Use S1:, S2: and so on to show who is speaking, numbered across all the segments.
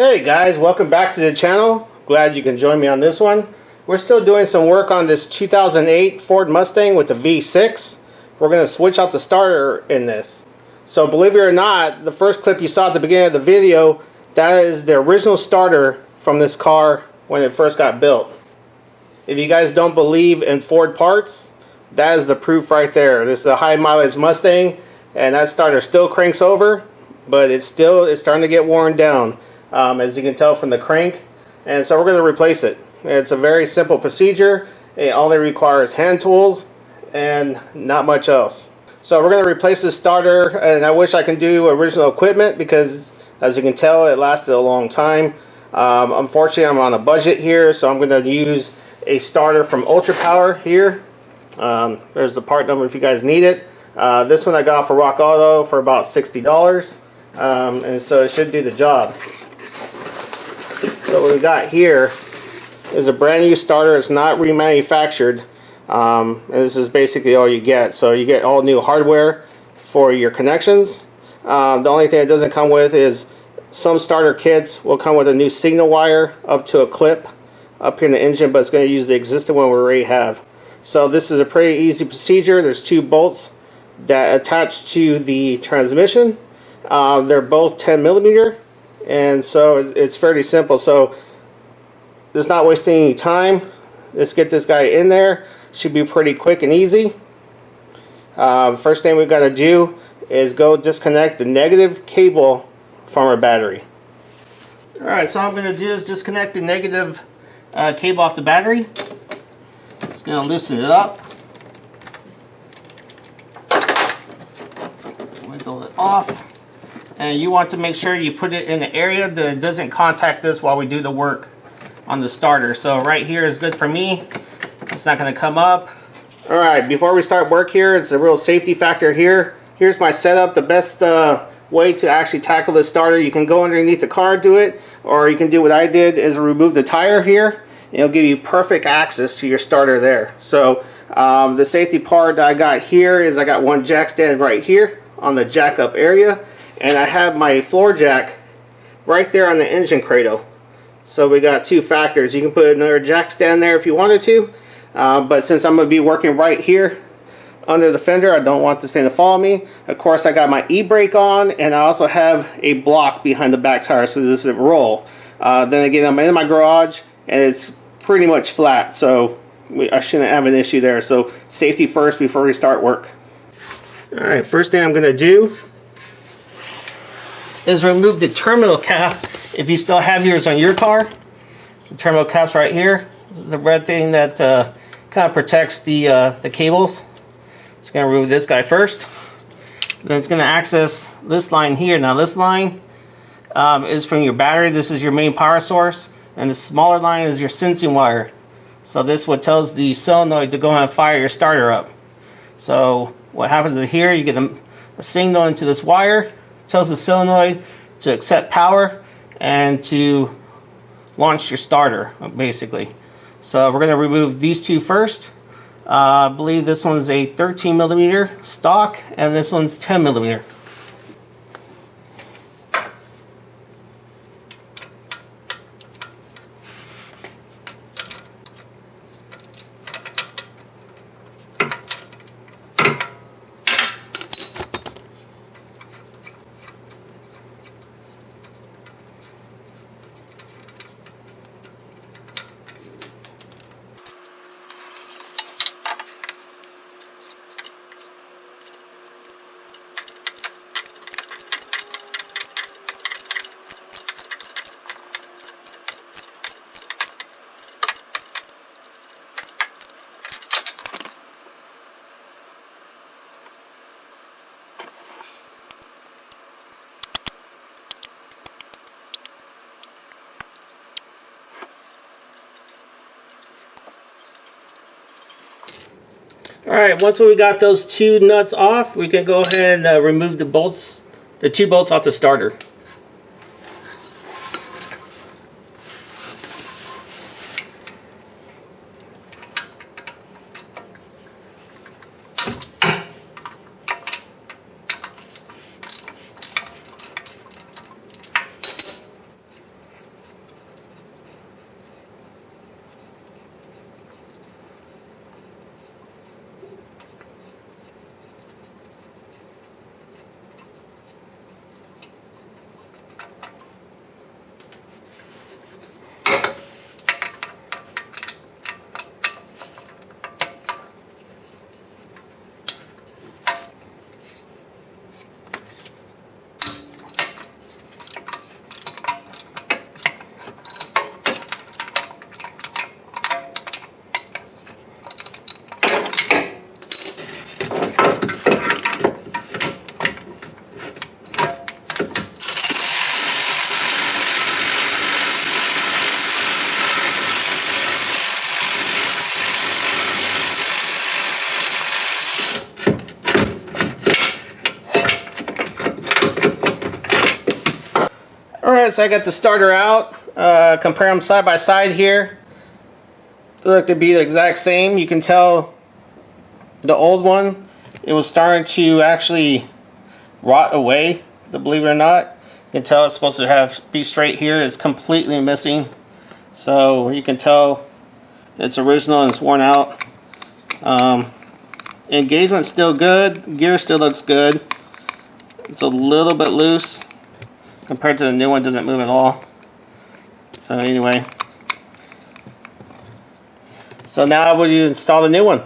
S1: Hey guys, welcome back to the channel. Glad you can join me on this one. We're still doing some work on this 2008 Ford Mustang with the V6. We're going to switch out the starter in this. So believe it or not, the first clip you saw at the beginning of the video, that is the original starter from this car when it first got built. If you guys don't believe in Ford parts, that is the proof right there. This is a high mileage Mustang and that starter still cranks over, but it's starting to get worn down. As you can tell from the crank, and so we're going to replace it. It's a very simple procedure. It only requires hand tools and not much else. So we're going to replace this starter, and I wish I can do original equipment because as you can tell it lasted a long time. Unfortunately I'm on a budget here, so I'm going to use a starter from Ultra Power here. There's the part number if you guys need it. This one I got for Rock Auto for about $60, and so it should do the job. So what we got here is a brand new starter. It's not remanufactured, and this is basically all you get. So you get all new hardware for your connections. The only thing it doesn't come with is some starter kits will come with a new signal wire up to a clip up here in the engine, but it's going to use the existing one we already have. So this is a pretty easy procedure. There's two bolts that attach to the transmission. They're both 10mm. And so it's fairly simple. So just not wasting any time, let's get this guy in there. Should be pretty quick and easy. First thing we've got to do is go disconnect the negative cable from our battery. Alright, so all I'm going to do is disconnect the negative cable off the battery. It's going to loosen it up. Wiggle it off. And you want to make sure you put it in an area that it doesn't contact this while we do the work on the starter. So right here is good for me. It's not going to come up. Alright, before we start work here, it's a real safety factor here. Here's my setup. The best way to actually tackle this starter, you can go underneath the car, do it, or you can do what I did, is remove the tire here. It'll give you perfect access to your starter there. So the safety part that I got here is I got one jack stand right here on the jack up area. And I have my floor jack right there on the engine cradle. So we got two factors. You can put another jack stand there if you wanted to. But since I'm going to be working right here under the fender, I don't want this thing to follow me. Of course, I got my e-brake on, and I also have a block behind the back tire so this doesn't roll. Then again, I'm in my garage, and it's pretty much flat. So I shouldn't have an issue there. So safety first before we start work. Alright, first thing I'm going to do is remove the terminal cap if you still have yours on your car. The terminal cap's right here. This is the red thing that kind of protects the cables. It's going to remove this guy first. Then it's going to access this line here. Now this line is from your battery. This is your main power source. And the smaller line is your sensing wire. So this is what tells the solenoid to go ahead and fire your starter up. So what happens is here you get a signal into this wire. Tells the solenoid to accept power and to launch your starter, basically. So we're going to remove these two first. I believe this one's a 13mm stock and this one's 10mm. Alright, once we got those two nuts off, we can go ahead and remove the two bolts off the starter. Alright, so I got the starter out. Compare them side by side here. They look to be the exact same. You can tell the old one, it was starting to actually rot away, believe it or not. You can tell it's supposed to be straight here. It's completely missing. So you can tell it's original and it's worn out. Engagement's still good. Gear still looks good. It's a little bit loose compared to the new one. Doesn't move at all. So anyway, so now will you install the new one?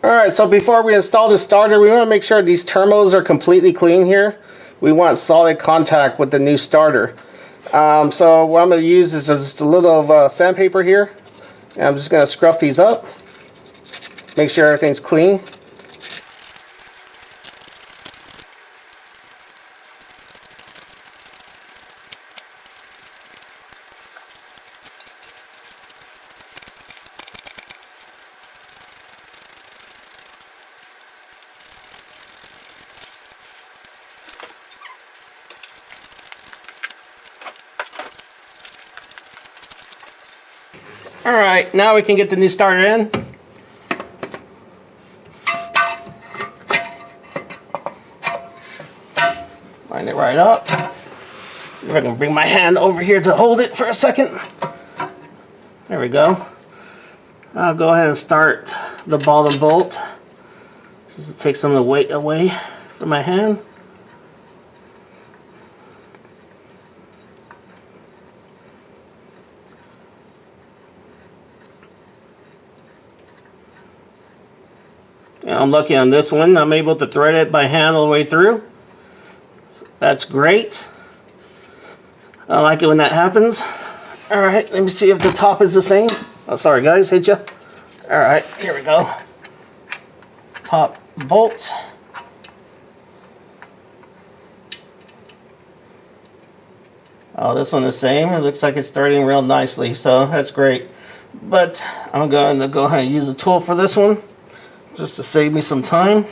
S1: Alright, so before we install the starter, we want to make sure these terminals are completely clean here. We want solid contact with the new starter. So what I'm going to use is just a little of sandpaper here. And I'm just going to scruff these up. Make sure everything's clean. Alright, now we can get the new starter in. Line it right up. See if I can bring my hand over here to hold it for a second. There we go. I'll go ahead and start the bottom bolt. Just to take some of the weight away from my hand. I'm lucky on this one. I'm able to thread it by hand all the way through. So that's great. I like it when that happens. Alright, let me see if the top is the same. Oh, sorry guys, hit ya. Alright, here we go. Top bolt. Oh, this one is the same. It looks like it's threading real nicely, so that's great. But I'm going to go ahead and use a tool for this one, just to save me some time.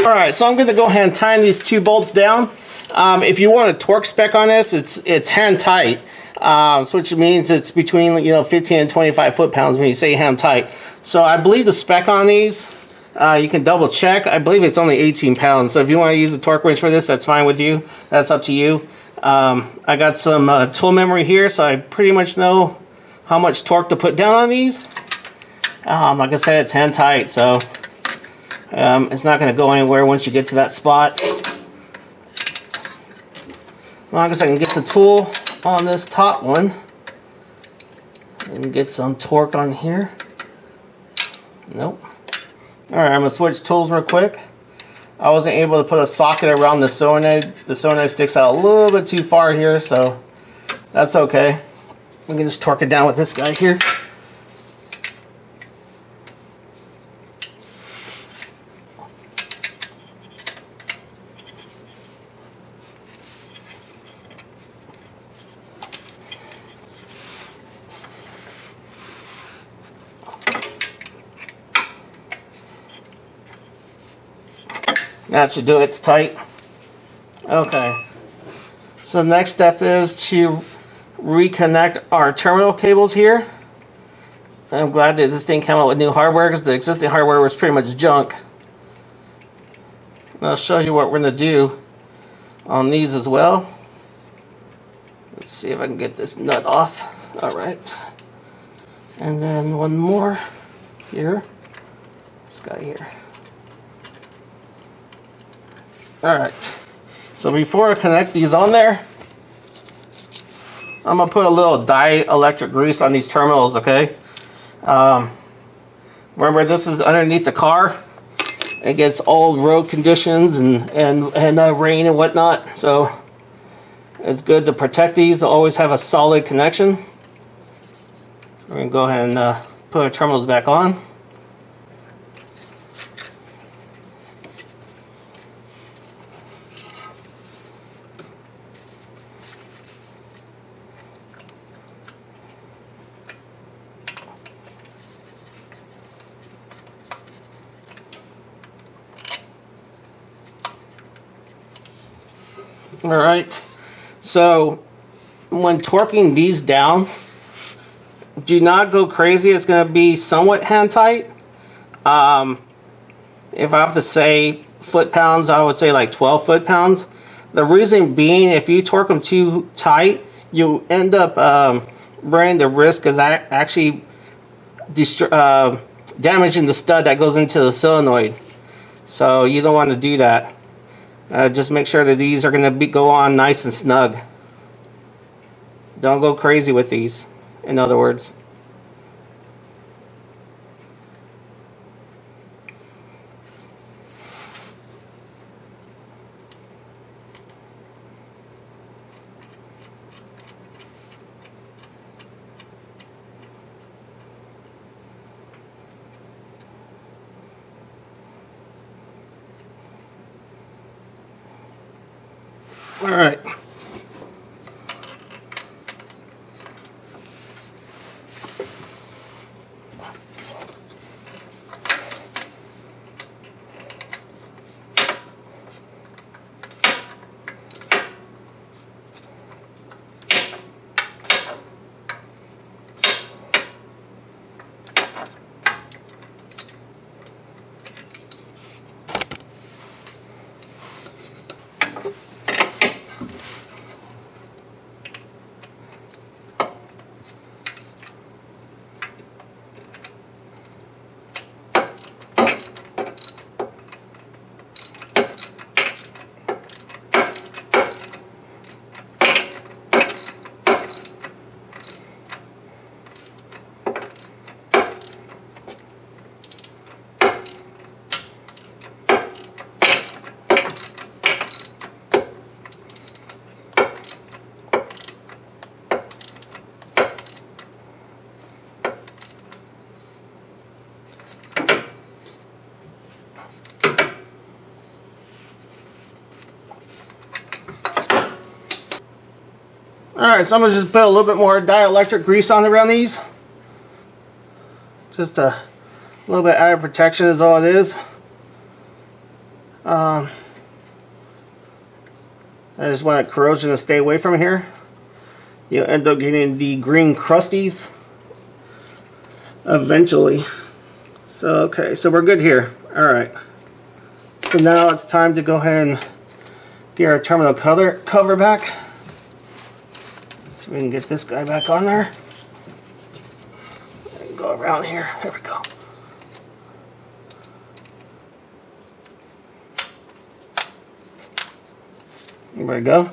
S1: Alright, so I'm going to go ahead and tie these two bolts down. If you want a torque spec on this, it's hand tight, so which means it's between 15 and 25 foot-pounds when you say hand tight. So I believe the spec on these, you can double check. I believe it's only 18 pounds. So if you want to use a torque wrench for this, that's fine with you. That's up to you. I got some tool memory here, so I pretty much know how much torque to put down on these. Like I said, it's hand tight, so it's not going to go anywhere once you get to that spot. As long as I can get the tool on this top one and get some torque on here. Nope. Alright, I'm going to switch tools real quick. I wasn't able to put a socket around the solenoid. The solenoid sticks out a little bit too far here, so that's okay. We can just torque it down with this guy here. That should do it. It's tight. Okay. So the next step is to reconnect our terminal cables here. I'm glad that this thing came out with new hardware, because the existing hardware was pretty much junk. And I'll show you what we're going to do on these as well. Let's see if I can get this nut off. Alright. And then one more here. This guy here. Alright, so before I connect these on there, I'm going to put a little dielectric grease on these terminals, okay? Remember, this is underneath the car. It gets all road conditions and rain and whatnot, so it's good to protect these to always have a solid connection. We're going to go ahead and put our terminals back on. Alright, so when torquing these down, do not go crazy. It's going to be somewhat hand tight. If I have to say foot-pounds, I would say like 12 foot-pounds. The reason being, if you torque them too tight, you end up running the risk of actually damaging the stud that goes into the solenoid. So you don't want to do that. Just make sure that these are going to go on nice and snug. Don't go crazy with these, in other words. All right. Alright, so I'm going to just put a little bit more dielectric grease on around these. Just a little bit added protection is all it is. I just want corrosion to stay away from here. You'll end up getting the green crusties eventually. So, okay, so we're good here. Alright. So now it's time to go ahead and get our terminal cover back. So we can get this guy back on there. And go around here. There we go. There we go.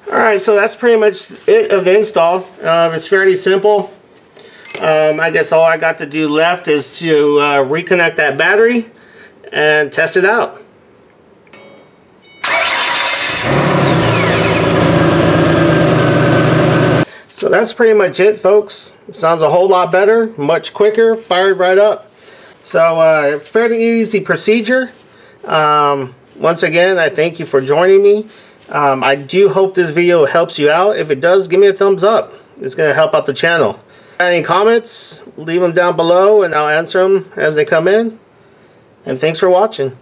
S1: Alright, so that's pretty much it of the install. It's fairly simple. I guess all I got to do left is to reconnect that battery and test it out. So that's pretty much it, folks. Sounds a whole lot better, much quicker, fired right up. So fairly easy procedure. Once again, I thank you for joining me. I do hope this video helps you out. If it does, give me a thumbs up. It's going to help out the channel. Any comments, leave them down below and I'll answer them as they come in. And thanks for watching.